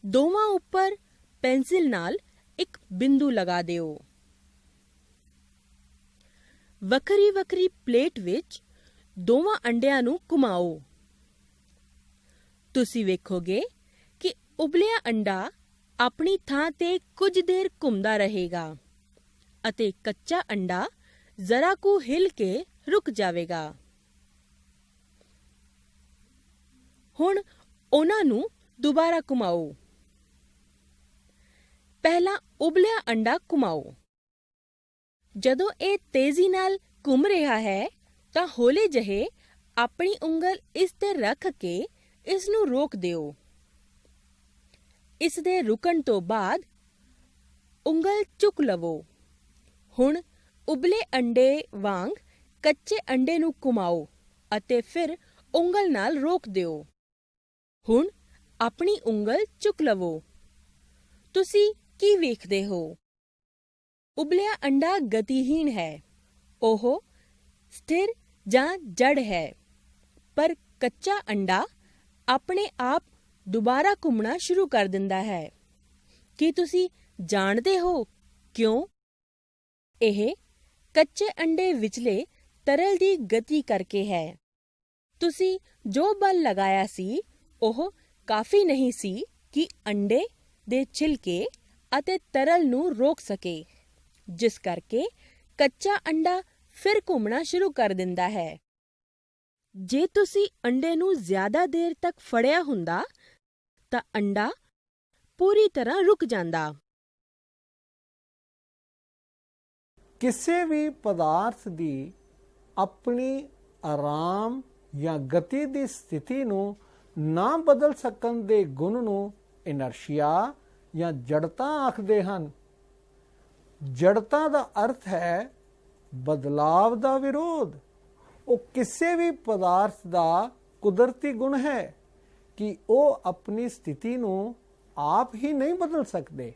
ਦੋਵਾਂ ਉੱਪਰ ਪੈਨਸਿਲ ਨਾਲ ਇੱਕ ਬਿੰਦੂ ਲਗਾ ਦਿਓ। ਵੱਖਰੀ ਵੱਖਰੀ ਪਲੇਟ ਵਿੱਚ ਦੋਵਾਂ ਅੰਡਿਆਂ ਨੂੰ ਘੁਮਾਓ। ਤੁਸੀਂ ਵੇਖੋਗੇ ਕਿ ਉਬਲਿਆ ਅੰਡਾ ਆਪਣੀ ਥਾਂ ਤੇ ਕੁਝ ਦੇਰ ਘੁੰਮਦਾ ਰਹੇਗਾ ਅਤੇ ਕੱਚਾ ਅੰਡਾ ਜ਼ਰਾ ਕੁ ਹਿਲ ਕੇ ਰੁਕ ਜਾਵੇਗਾ। ਹੁਣ ਉਹਨਾਂ ਨੂੰ ਦੁਬਾਰਾ ਘੁਮਾਓ। ਪਹਿਲਾਂ ਉਬਲਿਆ ਅੰਡਾ ਘੁਮਾਓ। ਜਦੋਂ ਇਹ ਤੇਜ਼ੀ ਨਾਲ ਘੁੰਮ ਰਿਹਾ ਹੈ ਤਾਂ ਹੌਲੇ ਜਿਹੇ ਆਪਣੀ ਉਂਗਲ ਇਸ ਤੇ ਰੱਖ ਕੇ ਇਸ ਨੂੰ ਰੋਕ ਦਿਓ। ਇਸ ਦੇ ਰੁਕਣ ਤੋਂ ਬਾਅਦ ਉਂਗਲ ਚੁੱਕ ਲਵੋ। ਹੁਣ ਉਬਲੇ ਅੰਡੇ ਵਾਂਗ ਕੱਚੇ ਅੰਡੇ ਨੂੰ ਘੁਮਾਓ ਅਤੇ ਫਿਰ ਉਂਗਲ ਨਾਲ ਰੋਕ ਦਿਓ। ਹੁਣ ਆਪਣੀ ਉਂਗਲ ਚੁੱਕ ਲਵੋ। ਤੁਸੀਂ ਕੀ ਵੇਖਦੇ ਹੋ? ਉਬਲਿਆ ਅੰਡਾ ਗਤੀਹੀਣ ਹੈ, ਉਹ ਸਥਿਰ ਜਾਂ ਜੜ ਹੈ, ਪਰ ਕੱਚਾ ਅੰਡਾ ਆਪਣੇ ਆਪ ਦੁਬਾਰਾ ਘੁੰਮਣਾ ਸ਼ੁਰੂ ਕਰ ਦਿੰਦਾ ਹੈ। ਕੀ ਤੁਸੀਂ ਜਾਣਦੇ ਹੋ ਕਿਉਂ? ਇਹ ਕੱਚੇ ਅੰਡੇ ਵਿਚਲੇ ਤਰਲ ਦੀ ਗਤੀ ਕਰਕੇ ਹੈ। ਤੁਸੀਂ ਜੋ ਬਲ ਲਗਾਇਆ ਸੀ ਉਹ ਕਾਫੀ ਨਹੀਂ ਸੀ ਕਿ ਅੰਡੇ ਦੇ ਛਿਲਕੇ ਅਤੇ ਤਰਲ ਨੂੰ ਰੋਕ ਸਕੇ, ਜਿਸ ਕਰਕੇ ਕੱਚਾ ਅੰਡਾ ਫਿਰ ਘੁੰਮਣਾ ਸ਼ੁਰੂ ਕਰ ਦਿੰਦਾ ਹੈ। ਜੇ ਤੁਸੀਂ ਅੰਡੇ ਨੂੰ ਜ਼ਿਆਦਾ ਦੇਰ ਤੱਕ ਫੜਿਆ ਹੁੰਦਾ ਤਾਂ ਅੰਡਾ ਪੂਰੀ ਤਰ੍ਹਾਂ ਰੁਕ ਜਾਂਦਾ। ਕਿਸੇ ਵੀ ਪਦਾਰਥ ਦੀ ਆਪਣੀ ਆਰਾਮ ਜਾਂ ਗਤੀ ਦੀ ਸਥਿਤੀ ਨੂੰ ਨਾ ਬਦਲ ਸਕਣ ਦੇ ਗੁਣ ਨੂੰ ਇਨਰਸ਼ੀਆ ਜਾਂ ਜੜਤਾ ਆਖਦੇ ਹਨ। ਜੜਤਾ ਦਾ ਅਰਥ ਹੈ ਬਦਲਾਵ ਦਾ ਵਿਰੋਧ। ਉਹ ਕਿਸੇ ਵੀ ਪਦਾਰਥ ਦਾ ਕੁਦਰਤੀ ਗੁਣ ਹੈ ਕਿ ਉਹ ਆਪਣੀ ਸਥਿਤੀ ਨੂੰ ਆਪ ਹੀ ਨਹੀਂ ਬਦਲ ਸਕਦੇ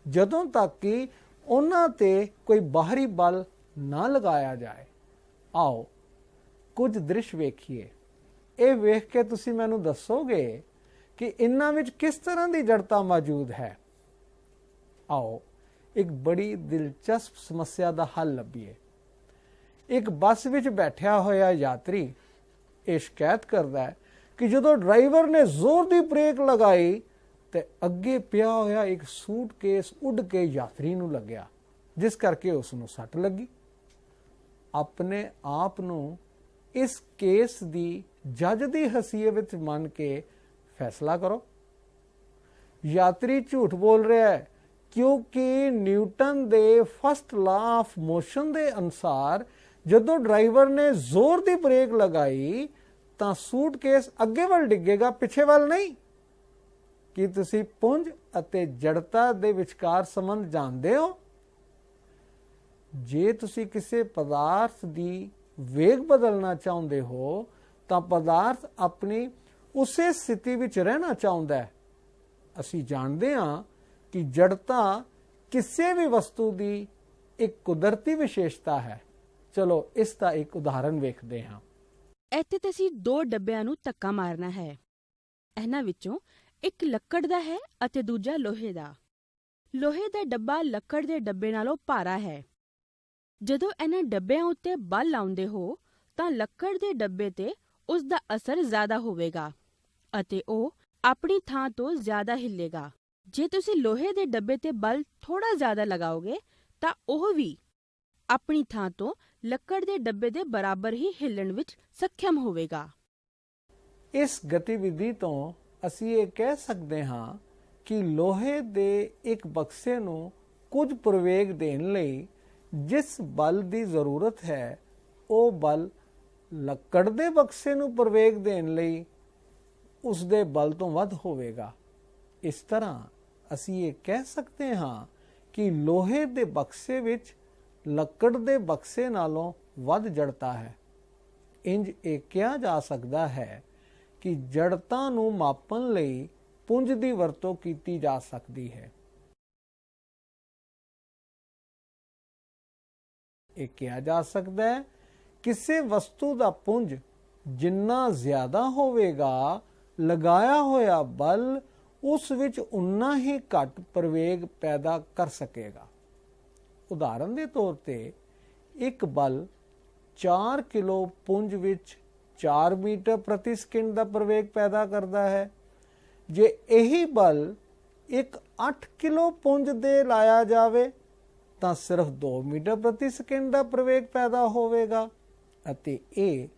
ਜਦੋਂ ਤੱਕ ਕਿ ਉਹਨਾਂ ਤੇ ਕੋਈ ਬਾਹਰੀ ਬਲ ਨਾ ਲਗਾਇਆ ਜਾਏ। ਆਓ ਕੁਝ ਦ੍ਰਿਸ਼ ਵੇਖੀਏ। ਇਹ ਵੇਖ ਕੇ ਤੁਸੀਂ ਮੈਨੂੰ ਦੱਸੋਗੇ ਕਿ ਇਹਨਾਂ ਵਿੱਚ ਕਿਸ ਤਰ੍ਹਾਂ ਦੀ ਜੜਤਾ ਮੌਜੂਦ ਹੈ। ਆਓ ਇੱਕ ਬੜੀ ਦਿਲਚਸਪ ਸਮੱਸਿਆ ਦਾ ਹੱਲ ਲੱਭੀਏ। ਇੱਕ ਬੱਸ ਵਿੱਚ ਬੈਠਿਆ ਹੋਇਆ ਯਾਤਰੀ ਇਹ ਸ਼ਿਕਾਇਤ ਕਰਦਾ ਹੈ ਕਿ ਜਦੋਂ ਡਰਾਈਵਰ ਨੇ ਜ਼ੋਰ ਦੀ ਬ੍ਰੇਕ ਲਗਾਈ ਤੇ ਅੱਗੇ ਪਿਆ ਹੋਇਆ ਇੱਕ ਸੂਟਕੇਸ ਉੱਡ ਕੇ ਯਾਤਰੀ ਨੂੰ ਲੱਗਿਆ, ਜਿਸ ਕਰਕੇ ਉਸ ਨੂੰ ਸੱਟ ਲੱਗੀ। ਆਪਣੇ ਆਪ ਨੂੰ ਇਸ ਕੇਸ ਦੀ ਜੱਜ ਦੀ ਹਸੀਅਤ ਵਿੱਚ ਮੰਨ ਕੇ ਫੈਸਲਾ ਕਰੋ। ਯਾਤਰੀ ਝੂਠ ਬੋਲ ਰਿਹਾ ਹੈ ਕਿਉਂਕਿ ਨਿਊਟਨ ਦੇ ਫਸਟ ਲਾਅ ਆਫ ਮੋਸ਼ਨ ਦੇ ਅਨੁਸਾਰ ਜਦੋਂ ਡਰਾਈਵਰ ਨੇ ਜ਼ੋਰ ਦੀ ਬ੍ਰੇਕ ਲਗਾਈ ਤਾਂ ਸੂਟਕੇਸ ਅੱਗੇ ਵੱਲ ਡਿੱਗੇਗਾ, ਪਿੱਛੇ ਵੱਲ ਨਹੀਂ। ਕੀ ਤੁਸੀਂ ਪੁੰਜ ਅਤੇ ਜੜਤਾ ਦੇ ਵਿਚਕਾਰ ਸੰਬੰਧ ਜਾਣਦੇ ਹੋ? ਜੇ ਤੁਸੀਂ ਕਿਸੇ ਪਦਾਰਥ ਦੀ ਵੇਗ ਬਦਲਣਾ ਚਾਹੁੰਦੇ ਹੋ ਤਾਂ ਪਦਾਰਥ ਆਪਣੀ ਉਸੇ ਸਥਿਤੀ ਵਿੱਚ ਰਹਿਣਾ ਚਾਹੁੰਦਾ ਹੈ। ਅਸੀਂ ਜਾਣਦੇ ਹਾਂ ਕਿ ਜੜਤਾ ਕਿਸੇ ਵੀ ਵਸਤੂ ਦੀ ਇੱਕ ਕੁਦਰਤੀ ਵਿਸ਼ੇਸ਼ਤਾ ਹੈ। ਚਲੋ ਇਸ ਦਾ ਇੱਕ ਉਦਾਹਰਣ ਵੇਖਦੇ ਹਾਂ। ਇੱਥੇ ਤੇ ਅਸੀਂ ਦੋ ਡੱਬਿਆਂ ਨੂੰ ਧੱਕਾ ਮਾਰਨਾ ਹੈ। ਇਹਨਾਂ ਵਿੱਚੋਂ ਇੱਕ ਲੱਕੜ ਦਾ ਹੈ ਅਤੇ ਦੂਜਾ ਲੋਹੇ ਦਾ। ਲੋਹੇ ਦਾ ਡੱਬਾ ਲੱਕੜ ਦੇ ਡੱਬੇ ਨਾਲੋਂ ਭਾਰਾ ਹੈ। ਜਦੋਂ ਇਹਨਾਂ ਡੱਬਿਆਂ ਉੱਤੇ ਬਲ ਲਾਉਂਦੇ ਹੋ ਤਾਂ ਲੱਕੜ ਦੇ ਡੱਬੇ ਤੇ ਉਸ ਦਾ ਅਸਰ ਜ਼ਿਆਦਾ ਹੋਵੇਗਾ ਅਤੇ ਉਹ ਆਪਣੀ ਥਾਂ ਤੋਂ ਜ਼ਿਆਦਾ ਹਿੱਲੇਗਾ। ਜੇ ਤੁਸੀਂ ਲੋਹੇ ਦੇ ਡੱਬੇ ਤੇ ਬਲ ਥੋੜਾ ਜ਼ਿਆਦਾ ਲਗਾਓਗੇ ਤਾਂ ਉਹ ਵੀ ਆਪਣੀ ਥਾਂ ਤੋਂ ਲੱਕੜ ਦੇ ਡੱਬੇ ਦੇ ਬਰਾਬਰ ਹੀ ਹਿੱਲਣ ਵਿੱਚ ਸક્ષਮ ਹੋਵੇਗਾ। ਇਸ ਗਤੀਵਿਧੀ ਤੋਂ ਅਸੀਂ ਇਹ ਕਹਿ ਸਕਦੇ ਹਾਂ ਕਿ ਲੋਹੇ ਦੇ ਇੱਕ ਬਕਸੇ ਨੂੰ ਕੁਝ ਪ੍ਰਵੇਗ ਦੇਣ ਲਈ ਜਿਸ ਬਲ ਦੀ ਜ਼ਰੂਰਤ ਹੈ ਉਹ ਬਲ ਲੱਕੜ ਦੇ ਬਕਸੇ ਨੂੰ ਪ੍ਰਵੇਗ ਦੇਣ ਲਈ ਉਸ ਦੇ ਬਲ ਤੋਂ ਵੱਧ ਹੋਵੇਗਾ। ਇਸ ਤਰ੍ਹਾਂ ਅਸੀਂ ਇਹ ਕਹਿ ਸਕਦੇ ਹਾਂ ਕਿ ਲੋਹੇ ਦੇ ਬਕਸੇ ਵਿੱਚ ਲੱਕੜ ਦੇ ਬਕਸੇ ਨਾਲੋਂ ਵੱਧ ਜੜਤਾ ਹੈ। ਇੰਜ ਇਹ ਕਿਹਾ ਜਾ ਸਕਦਾ ਹੈ ਕਿ ਜੜਤਾ ਨੂੰ ਮਾਪਣ ਲਈ ਪੁੰਜ ਦੀ ਵਰਤੋਂ ਕੀਤੀ ਜਾ ਸਕਦੀ ਹੈ। ਇਹ ਕਿਹਾ ਜਾ ਸਕਦਾ ਹੈ ਕਿਸੇ ਵਸਤੂ ਦਾ ਪੁੰਜ ਜਿੰਨਾ ਜ਼ਿਆਦਾ ਹੋਵੇਗਾ, ਲਗਾਇਆ ਹੋਇਆ ਬਲ ਉਸ ਵਿੱਚ ਉਨਾ ਹੀ ਘੱਟ ਪ੍ਰਵੇਗ ਪੈਦਾ ਕਰ ਸਕੇਗਾ। ਉਦਾਹਰਨ ਦੇ ਤੌਰ ਤੇ ਇੱਕ ਬਲ 4 ਕਿਲੋ ਪੁੰਜ ਵਿੱਚ 4 ਮੀਟਰ ਪ੍ਰਤੀ ਸਕਿੰਟ ਦਾ ਪ੍ਰਵੇਗ ਪੈਦਾ ਕਰਦਾ ਹੈ। ਜੇ ਇਹੀ ਬਲ ਇੱਕ 8 ਕਿਲੋ ਪੁੰਜ ਦੇ ਲਾਇਆ ਜਾਵੇ ਤਾਂ ਸਿਰਫ 2 ਮੀਟਰ ਪ੍ਰਤੀ ਸਕਿੰਟ ਦਾ ਪ੍ਰਵੇਗ ਪੈਦਾ ਹੋਵੇਗਾ ਅਤੇ ਇਹ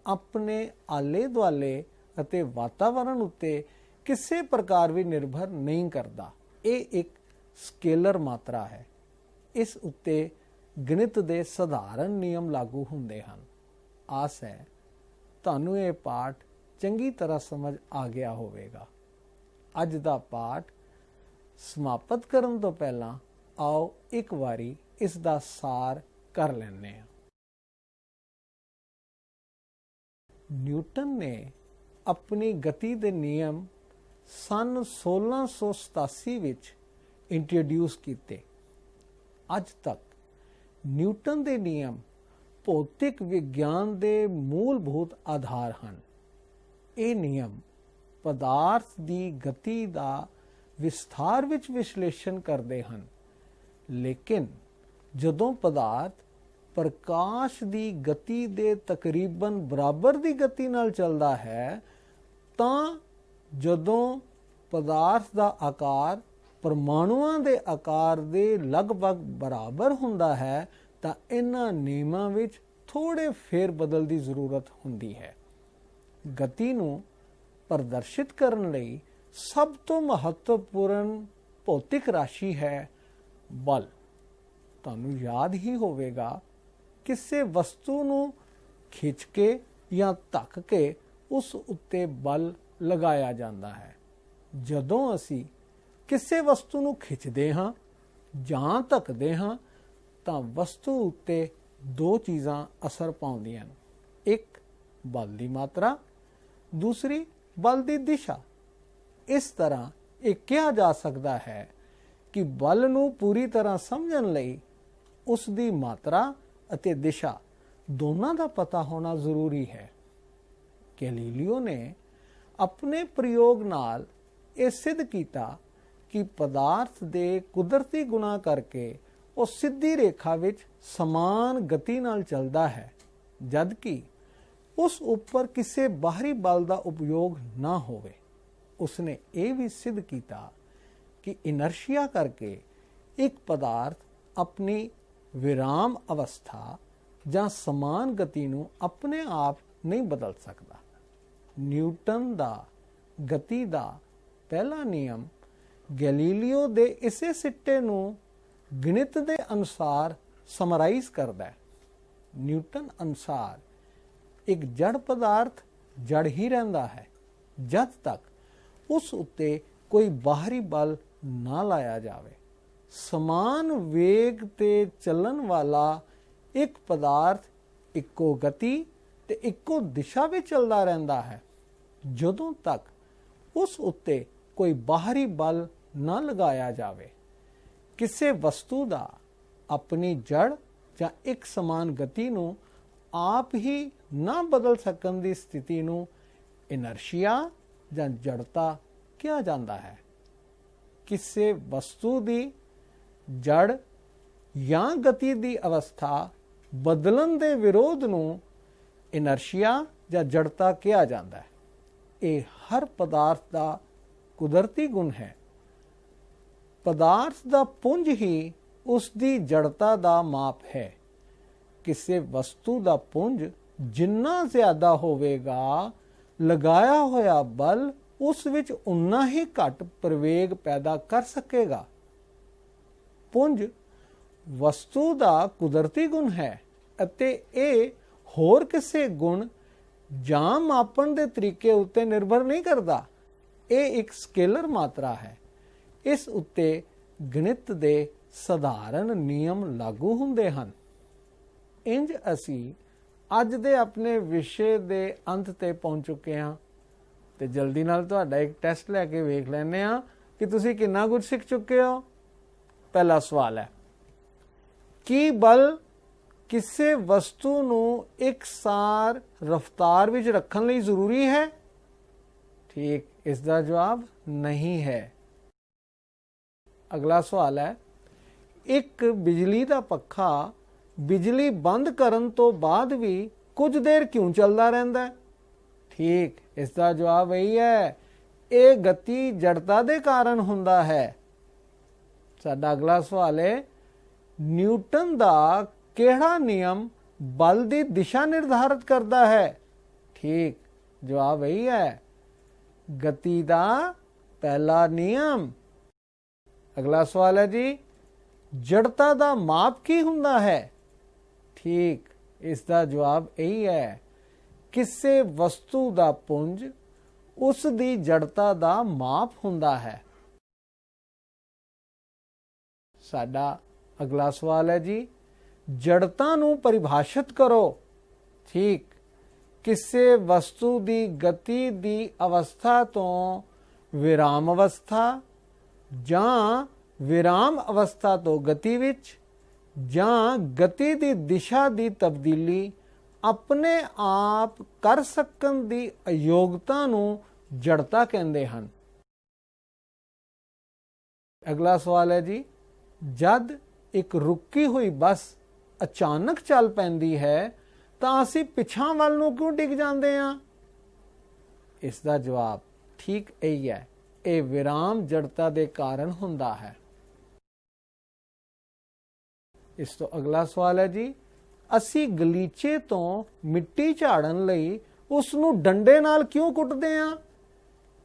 ਆਪਣੇ ਆਲੇ ਦੁਆਲੇ ਅਤੇ ਵਾਤਾਵਰਣ ਉੱਤੇ ਕਿਸੇ ਪ੍ਰਕਾਰ ਵੀ ਨਿਰਭਰ ਨਹੀਂ ਕਰਦਾ। ਇਹ ਇੱਕ ਸਕੇਲਰ ਮਾਤਰਾ ਹੈ। ਇਸ ਉੱਤੇ ਗਣਿਤ ਦੇ ਸਧਾਰਨ ਨਿਯਮ ਲਾਗੂ ਹੁੰਦੇ ਹਨ। ਆਸ ਹੈ ਤੁਹਾਨੂੰ ਇਹ ਪਾਠ ਚੰਗੀ ਤਰ੍ਹਾਂ ਸਮਝ ਆ ਗਿਆ ਹੋਵੇਗਾ। ਅੱਜ ਦਾ ਪਾਠ ਸਮਾਪਤ ਕਰਨ ਤੋਂ ਪਹਿਲਾਂ ਆਓ ਇੱਕ ਵਾਰੀ ਇਸ ਦਾ ਸਾਰ ਕਰ ਲੈਂਦੇ ਹਾਂ। ਨਿਊਟਨ ਨੇ ਆਪਣੀ ਗਤੀ ਦੇ ਨਿਯਮ ਸਨ 1687 ਵਿੱਚ ਇੰਟਰੋਡਿਊਸ ਕੀਤੇ। ਅੱਜ ਤੱਕ ਨਿਊਟਨ ਦੇ ਨਿਯਮ ਭੌਤਿਕ ਵਿਗਿਆਨ ਦੇ ਮੂਲਭੂਤ ਆਧਾਰ ਹਨ। ਇਹ ਨਿਯਮ ਪਦਾਰਥ ਦੀ ਗਤੀ ਦਾ ਵਿਸਥਾਰ ਵਿੱਚ ਵਿਸ਼ਲੇਸ਼ਣ ਕਰਦੇ ਹਨ। ਲੇਕਿਨ ਜਦੋਂ ਪਦਾਰਥ ਪ੍ਰਕਾਸ਼ ਦੀ ਗਤੀ ਦੇ ਤਕਰੀਬਨ ਬਰਾਬਰ ਦੀ ਗਤੀ ਨਾਲ ਚੱਲਦਾ ਹੈ ਤਾਂ ਜਦੋਂ ਪਦਾਰਥ ਦਾ ਆਕਾਰ ਪਰਮਾਣੂਆਂ ਦੇ ਆਕਾਰ ਦੇ ਲਗਭਗ ਬਰਾਬਰ ਹੁੰਦਾ ਹੈ ਤਾਂ ਇਹਨਾਂ ਨਿਯਮਾਂ ਵਿੱਚ ਥੋੜੇ ਫੇਰ ਬਦਲ ਦੀ ਜ਼ਰੂਰਤ ਹੁੰਦੀ ਹੈ। ਗਤੀ ਨੂੰ ਪ੍ਰਦਰਸ਼ਿਤ ਕਰਨ ਲਈ ਸਭ ਤੋਂ ਮਹੱਤਵਪੂਰਨ ਭੌਤਿਕ ਰਾਸ਼ੀ ਹੈ ਬਲ। ਤੁਹਾਨੂੰ ਯਾਦ ਹੀ ਹੋਵੇਗਾ ਕਿਸੇ ਵਸਤੂ ਨੂੰ ਖਿੱਚ ਕੇ ਜਾਂ ਧੱਕ ਕੇ ਉਸ ਉੱਤੇ ਬਲ ਲਗਾਇਆ ਜਾਂਦਾ ਹੈ। ਜਦੋਂ ਅਸੀਂ ਕਿਸੇ ਵਸਤੂ ਨੂੰ ਖਿੱਚਦੇ ਹਾਂ ਜਾਂ ਧੱਕਦੇ ਹਾਂ ਤਾਂ ਵਸਤੂ ਉੱਤੇ ਦੋ ਚੀਜ਼ਾਂ ਅਸਰ ਪਾਉਂਦੀਆਂ ਹਨ। ਇੱਕ ਬਲ ਦੀ ਮਾਤਰਾ, ਦੂਸਰੀ ਬਲ ਦੀ ਦਿਸ਼ਾ। ਇਸ ਤਰ੍ਹਾਂ ਇਹ ਕਿਹਾ ਜਾ ਸਕਦਾ ਹੈ ਕਿ ਬਲ ਨੂੰ ਪੂਰੀ ਤਰ੍ਹਾਂ ਸਮਝਣ ਲਈ ਉਸ ਦੀ ਮਾਤਰਾ ਅਤੇ ਦਿਸ਼ਾ ਦੋਨਾਂ ਦਾ ਪਤਾ ਹੋਣਾ ਜ਼ਰੂਰੀ ਹੈ। ਗੈਲੀਲੀਓ ਨੇ ਆਪਣੇ ਪ੍ਰਯੋਗ ਨਾਲ ਇਹ ਸਿੱਧ ਕੀਤਾ ਕਿ ਪਦਾਰਥ ਦੇ ਕੁਦਰਤੀ ਗੁਣਾਂ ਕਰਕੇ ਉਹ ਸਿੱਧੀ ਰੇਖਾ ਵਿੱਚ ਸਮਾਨ ਗਤੀ ਨਾਲ ਚੱਲਦਾ ਹੈ, ਜਦਕਿ ਉਸ ਉੱਪਰ ਕਿਸੇ ਬਾਹਰੀ ਬਲ ਦਾ ਉਪਯੋਗ ਨਾ ਹੋਵੇ। ਉਸਨੇ ਇਹ ਵੀ ਸਿੱਧ ਕੀਤਾ ਕਿ ਇਨਰਸ਼ੀਆ ਕਰਕੇ ਇੱਕ ਪਦਾਰਥ ਆਪਣੀ ਵਿਰਾਮ ਅਵਸਥਾ ਜਾਂ ਸਮਾਨ ਗਤੀ ਨੂੰ ਆਪਣੇ ਆਪ ਨਹੀਂ ਬਦਲ ਸਕਦਾ। ਨਿਊਟਨ ਦਾ ਗਤੀ ਦਾ ਪਹਿਲਾ ਨਿਯਮ ਗੈਲੀਲੀਓ ਦੇ ਇਸੇ ਸਿੱਟੇ ਨੂੰ ਗਣਿਤ ਦੇ ਅਨੁਸਾਰ ਸਮਰਾਈਜ਼ ਕਰਦਾ ਹੈ। ਨਿਊਟਨ ਅਨੁਸਾਰ ਇੱਕ ਜੜ ਪਦਾਰਥ ਜੜ ਹੀ ਰਹਿੰਦਾ ਹੈ ਜਦ ਤੱਕ ਉਸ ਉੱਤੇ ਕੋਈ ਬਾਹਰੀ ਬਲ ਨਾ ਲਾਇਆ ਜਾਵੇ। ਸਮਾਨ ਵੇਗ ਤੇ ਚੱਲਣ ਵਾਲਾ ਇੱਕ ਪਦਾਰਥ ਇੱਕੋ ਗਤੀ ਤੇ ਇੱਕੋ ਦਿਸ਼ਾ ਵਿੱਚ ਚੱਲਦਾ ਰਹਿੰਦਾ ਹੈ ਜਦੋਂ ਤੱਕ ਉਸ ਉੱਤੇ ਕੋਈ ਬਾਹਰੀ ਬਲ ਨਾ ਲਗਾਇਆ ਜਾਵੇ। ਕਿਸੇ ਵਸਤੂ ਦਾ ਆਪਣੀ ਜੜ ਜਾਂ ਇੱਕ ਸਮਾਨ ਗਤੀ ਨੂੰ ਆਪ ਹੀ ਨਾ ਬਦਲ ਸਕਣ ਦੀ ਸਥਿਤੀ ਨੂੰ ਇਨਰਸ਼ੀਆ ਜਾਂ ਜੜਤਾ ਕਿਹਾ ਜਾਂਦਾ ਹੈ। ਕਿਸੇ ਵਸਤੂ ਦੀ ਜੜ ਜਾਂ ਗਤੀ ਦੀ ਅਵਸਥਾ ਬਦਲਣ ਦੇ ਵਿਰੋਧ ਨੂੰ ਇਨਰਸ਼ੀਆ ਜਾਂ ਜੜਤਾ ਕਿਹਾ ਜਾਂਦਾ ਹੈ। ਇਹ ਹਰ ਪਦਾਰਥ ਦਾ ਕੁਦਰਤੀ ਗੁਣ ਹੈ। ਪਦਾਰਥ ਦਾ ਪੁੰਜ ਹੀ ਉਸ ਦੀ ਜੜਤਾ ਦਾ ਮਾਪ ਹੈ। ਕਿਸੇ ਵਸਤੂ ਦਾ ਪੁੰਜ ਜਿੰਨਾ ਜ਼ਿਆਦਾ ਹੋਵੇਗਾ, ਲਗਾਇਆ ਹੋਇਆ ਬਲ ਉਸ ਵਿੱਚ ਉਨਾ ਹੀ ਘੱਟ ਪ੍ਰਵੇਗ ਪੈਦਾ ਕਰ ਸਕੇਗਾ। ਪੁੰਜ ਵਸਤੂ ਦਾ ਕੁਦਰਤੀ ਗੁਣ ਹੈ ਅਤੇ ਇਹ ਹੋਰ ਕਿਸੇ ਗੁਣ ਜਾਂ ਮਾਪਣ ਦੇ ਤਰੀਕੇ ਉੱਤੇ ਨਿਰਭਰ ਨਹੀਂ ਕਰਦਾ। ਇਹ ਇੱਕ ਸਕੇਲਰ ਮਾਤਰਾ ਹੈ। ਇਸ ਉੱਤੇ ਗਣਿਤ ਦੇ ਸਧਾਰਨ ਨਿਯਮ ਲਾਗੂ ਹੁੰਦੇ ਹਨ। ਇੰਜ ਅਸੀਂ ਅੱਜ ਦੇ ਆਪਣੇ ਵਿਸ਼ੇ ਦੇ ਅੰਤ ਤੇ ਪਹੁੰਚ ਚੁੱਕੇ ਹਾਂ ਤੇ ਜਲਦੀ ਨਾਲ ਤੁਹਾਡਾ ਇੱਕ ਟੈਸਟ ਲੈ ਕੇ ਵੇਖ ਲੈਂਦੇ ਹਾਂ ਕਿ ਤੁਸੀਂ ਕਿੰਨਾ ਕੁਝ ਸਿੱਖ ਚੁੱਕੇ ਹੋ। ਪਹਿਲਾ ਸਵਾਲ ਹੈ, ਕੀ ਬਲ ਕਿਸੇ ਵਸਤੂ ਨੂੰ ਇਕਸਾਰ ਰਫ਼ਤਾਰ ਵਿੱਚ ਰੱਖਣ ਲਈ ਜ਼ਰੂਰੀ ਹੈ? ਠੀਕ, ਇਸ ਦਾ ਜਵਾਬ ਨਹੀਂ ਹੈ। ਅਗਲਾ ਸਵਾਲ ਹੈ, ਇੱਕ ਬਿਜਲੀ ਦਾ ਪੱਖਾ ਬਿਜਲੀ ਬੰਦ ਕਰਨ ਤੋਂ ਬਾਅਦ ਵੀ ਕੁਝ ਦੇਰ ਕਿਉਂ ਚੱਲਦਾ ਰਹਿੰਦਾ ਹੈ? ਠੀਕ, ਇਸ ਦਾ ਜਵਾਬ ਇਹੀ ਹੈ, ਇਹ ਗਤੀ ਜੜਤਾ ਦੇ ਕਾਰਨ ਹੁੰਦਾ ਹੈ। ਸਾਡਾ ਅਗਲਾ ਸਵਾਲ ਹੈ, ਨਿਊਟਨ ਦਾ ਕਿਹੜਾ ਨਿਯਮ ਬਲ ਦੀ ਦਿਸ਼ਾ ਨਿਰਧਾਰਿਤ ਕਰਦਾ ਹੈ? ਠੀਕ, ਜਵਾਬ ਇਹੀ ਹੈ, ਗਤੀ ਦਾ ਪਹਿਲਾ ਨਿਯਮ। ਅਗਲਾ ਸਵਾਲ ਹੈ ਜੀ, ਜੜਤਾ ਦਾ ਮਾਪ ਕੀ ਹੁੰਦਾ ਹੈ? ਠੀਕ, ਇਸ ਦਾ ਜਵਾਬ ਇਹੀ ਹੈ, ਕਿਸੇ ਵਸਤੂ ਦਾ ਪੁੰਜ ਉਸ ਦੀ ਜੜਤਾ ਦਾ ਮਾਪ ਹੁੰਦਾ ਹੈ। ਸਾਡਾ ਅਗਲਾ ਸਵਾਲ ਹੈ ਜੀ, ਜੜਤਾ ਨੂੰ ਪਰਿਭਾਸ਼ਿਤ ਕਰੋ। ਠੀਕ, ਕਿਸੇ ਵਸਤੂ ਦੀ ਗਤੀ ਦੀ ਅਵਸਥਾ ਤੋਂ ਵਿਰਾਮ ਅਵਸਥਾ ਜਾਂ ਵਿਰਾਮ ਅਵਸਥਾ ਤੋਂ ਗਤੀ ਵਿੱਚ ਜਾਂ ਗਤੀ ਦੀ ਦਿਸ਼ਾ ਦੀ ਤਬਦੀਲੀ ਆਪਣੇ ਆਪ ਕਰ ਸਕਣ ਦੀ ਅਯੋਗਤਾ ਨੂੰ ਜੜਤਾ ਕਹਿੰਦੇ ਹਨ। ਅਗਲਾ ਸਵਾਲ ਹੈ ਜੀ, ਜਦ ਇੱਕ ਰੁਕੀ ਹੋਈ ਬੱਸ ਅਚਾਨਕ ਚੱਲ ਪੈਂਦੀ ਹੈ ਤਾਂ ਅਸੀਂ ਪਿਛਾਂ ਵੱਲ ਨੂੰ ਕਿਉਂ ਡਿੱਗ ਜਾਂਦੇ ਹਾਂ? ਇਸ ਦਾ ਜਵਾਬ ਠੀਕ ਇਹੀ ਹੈ, ਇਹ ਵਿਰਾਮ ਜੜਤਾ ਦੇ ਕਾਰਨ ਹੁੰਦਾ ਹੈ। ਇਸ ਤੋਂ ਅਗਲਾ ਸਵਾਲ ਹੈ ਜੀ, ਅਸੀਂ ਗਲੀਚੇ ਤੋਂ ਮਿੱਟੀ ਝਾੜਨ ਲਈ ਉਸ ਨੂੰ ਡੰਡੇ ਨਾਲ ਕਿਉਂ ਕੁੱਟਦੇ ਹਾਂ?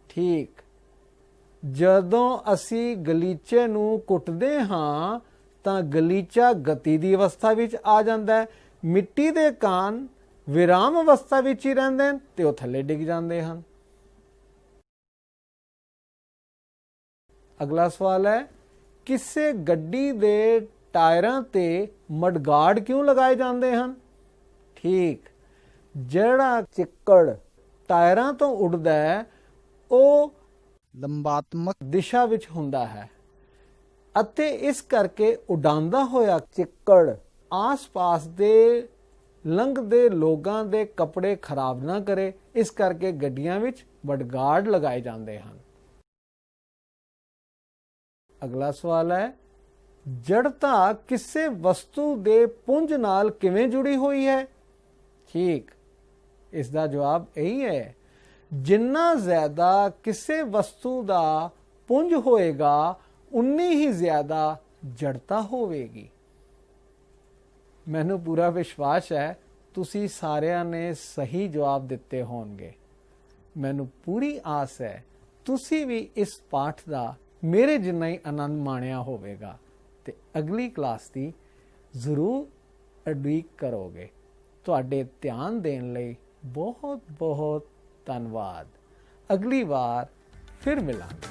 ਠੀਕ, ਜਦੋਂ ਅਸੀਂ ਗਲੀਚੇ ਨੂੰ ਕੁੱਟਦੇ ਹਾਂ ਤਾਂ ਗਲੀਚਾ ਗਤੀ ਦੀ ਅਵਸਥਾ ਵਿੱਚ ਆ ਜਾਂਦਾ ਹੈ, ਮਿੱਟੀ ਦੇ ਕਣ ਵਿਰਾਮ ਅਵਸਥਾ ਵਿੱਚ ਹੀ ਰਹਿੰਦੇ ਹਨ ਤੇ ਉਹ ਥੱਲੇ ਡਿੱਗ ਜਾਂਦੇ ਹਨ। ਅਗਲਾ ਸਵਾਲ ਹੈ, ਕਿਸੇ ਗੱਡੀ ਦੇ ਟਾਇਰਾਂ ਤੇ ਮਡਗਾਰਡ ਕਿਉਂ ਲਗਾਏ ਜਾਂਦੇ ਹਨ? ਠੀਕ, ਜਿਹੜਾ ਚਿੱਕੜ ਟਾਇਰਾਂ ਤੋਂ ਉੱਡਦਾ ਹੈ ਉਹ ਲੰਬਾਤਮਕ ਦਿਸ਼ਾ ਵਿੱਚ ਹੁੰਦਾ ਹੈ ਅਤੇ ਇਸ ਕਰਕੇ ਉਡਾਉਂਦਾ ਹੋਇਆ ਚਿੱਕੜ ਆਸ-ਪਾਸ ਦੇ ਲੰਘਦੇ ਲੋਕਾਂ ਦੇ ਕੱਪੜੇ ਖਰਾਬ ਨਾ ਕਰੇ, ਇਸ ਕਰਕੇ ਗੱਡੀਆਂ ਵਿੱਚ ਮਡਗਾਰਡ ਲਗਾਏ ਜਾਂਦੇ ਹਨ। ਅਗਲਾ ਸਵਾਲ ਹੈ, ਜੜਤਾ ਕਿਸੇ ਵਸਤੂ ਦੇ ਪੁੰਜ ਨਾਲ ਕਿਵੇਂ ਜੁੜੀ ਹੋਈ ਹੈ? ਠੀਕ, ਇਸ ਦਾ ਜਵਾਬ ਇਹੀ ਹੈ, ਜਿੰਨਾ ਜ਼ਿਆਦਾ ਕਿਸੇ ਵਸਤੂ ਦਾ ਪੁੰਜ ਹੋਏਗਾ ਉਨੀ ਹੀ ਜ਼ਿਆਦਾ ਜੜਤਾ ਹੋਵੇਗੀ। ਮੈਨੂੰ ਪੂਰਾ ਵਿਸ਼ਵਾਸ ਹੈ ਤੁਸੀਂ ਸਾਰਿਆਂ ਨੇ ਸਹੀ ਜਵਾਬ ਦਿੱਤੇ ਹੋਣਗੇ। ਮੈਨੂੰ ਪੂਰੀ ਆਸ ਹੈ ਤੁਸੀਂ ਵੀ ਇਸ ਪਾਠ ਦਾ ਮੇਰੇ ਜਿੰਨਾ ਹੀ ਆਨੰਦ ਮਾਣਿਆ ਹੋਵੇਗਾ ਤੇ ਅਗਲੀ ਕਲਾਸ ਦੀ ਜ਼ਰੂਰ ਉਡੀਕ ਕਰੋਗੇ। ਤੁਹਾਡੇ ਧਿਆਨ ਦੇਣ ਲਈ ਬਹੁਤ ਬਹੁਤ ਧੰਨਵਾਦ। ਅਗਲੀ ਵਾਰ ਫਿਰ ਮਿਲਾਂਗੇ।